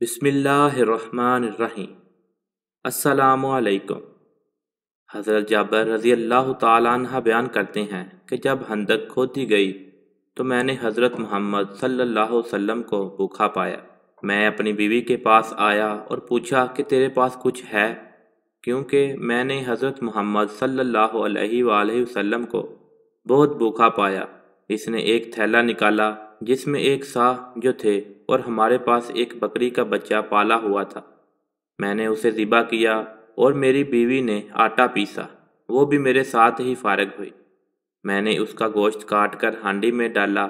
बिस्मिल्लाहिर्रहमानिर्रहीम। अस्सलामु अलैकुम। हज़रत जाबिर रज़ी अल्लाह ताला अन्हा बयान करते हैं कि जब हंदक खोदी गई तो मैंने हज़रत मोहम्मद सल्लल्लाहु अलैहि वसल्लम को भूखा पाया। मैं अपनी बीवी के पास आया और पूछा कि तेरे पास कुछ है, क्योंकि मैंने हज़रत मोहम्मद सल्लल्लाहु अलैहि वसल्लम को बहुत भूखा पाया। इसने एक थैला निकाला जिसमें एक साह जो थे और हमारे पास एक बकरी का बच्चा पाला हुआ था। मैंने उसे ज़िबा किया और मेरी बीवी ने आटा पीसा, वो भी मेरे साथ ही फारिग हुई। मैंने उसका गोश्त काट कर हांडी में डाला।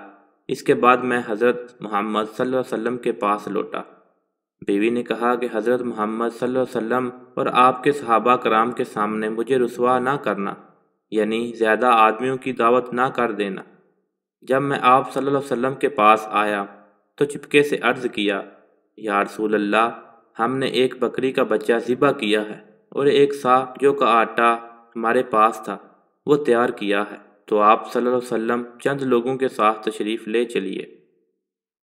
इसके बाद मैं हज़रत मोहम्मद सल्लल्लाहु अलैहि वसल्लम के पास लौटा। बीवी ने कहा कि हज़रत मोहम्मद सल्लल्लाहु अलैहि वसल्लम और आपके सहाबा कराम के सामने मुझे रुसवा ना करना, यानी ज़्यादा आदमियों की दावत ना कर देना। जब मैं आप सल्लल्लाहु अलैहि वसल्लम के पास आया तो चुपके से अर्ज़ किया, या रसूल अल्लाह, हमने एक बकरी का बच्चा ज़िबा किया है और एक साह जो का आटा हमारे पास था वो तैयार किया है, तो आप सल्लल्लाहु अलैहि वसल्लम चंद लोगों के साथ तशरीफ़ ले चलिए।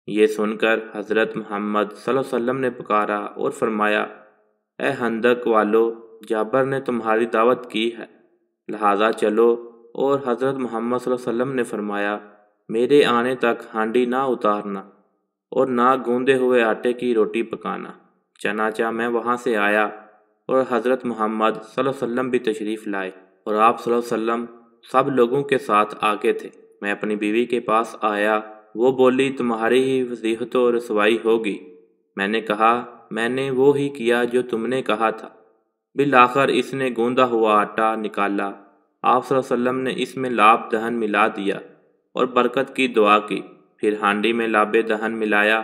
ये सुनकर हज़रत मोहम्मद सल्लल्लाहु अलैहि वसल्लम ने पुकारा और फरमाया, ए हंदक वालो, जाबिर ने तुम्हारी दावत की है, लिहाजा चलो। और हज़रत मोहम्मद सल्लल्लाहु अलैहि वसल्लम ने फरमाया, मेरे आने तक हांडी ना उतारना और ना गूंदे हुए आटे की रोटी पकाना। चनाचा मैं वहाँ से आया और हज़रत मोहम्मद सल्लल्लाहु अलैहि वसल्लम भी तशरीफ़ लाए और आप सल्लल्लाहु अलैहि वसल्लम सब लोगों के साथ आगे थे। मैं अपनी बीवी के पास आया, वो बोली, तुम्हारी ही वसीहत और रसवाई होगी। मैंने कहा, मैंने वो ही किया जो तुमने कहा था। बिल आखिर इसने गूंदा हुआ आटा निकाला। आप सल्लल्लाहु अलैहि वसल्लम ने इसमें लाब दहन मिला दिया और बरकत की दुआ की। फिर हांडी में लाबे दहन मिलाया।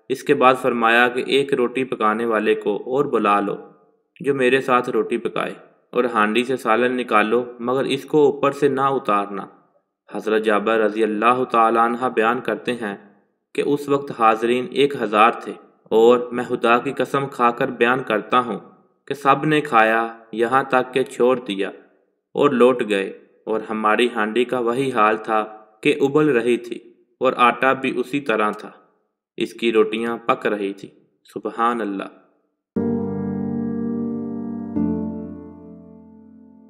इसके बाद फरमाया कि एक रोटी पकाने वाले को और बुला लो जो मेरे साथ रोटी पकाए, और हांडी से सालन निकालो, मगर इसको ऊपर से ना उतारना। हज़रत जाबिर रज़ी अल्लाह ताला अन्हा बयान करते हैं कि उस वक्त हाज़रीन 1000 थे और मैं खुदा की कसम खाकर बयान करता हूँ कि सब ने खाया, यहाँ तक के छोड़ दिया और लौट गए, और हमारी हांडी का वही हाल था कि उबल रही थी और आटा भी उसी तरह था, इसकी रोटियां पक रही थी। सुबहान अल्लाह।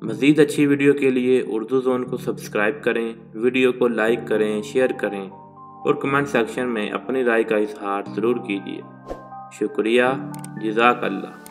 मज़ीद अच्छी वीडियो के लिए उर्दू ज़ोन को सब्सक्राइब करें, वीडियो को लाइक करें, शेयर करें और कमेंट सेक्शन में अपनी राय का इजहार ज़रूर कीजिए। शुक्रिया, जज़ाक अल्लाह।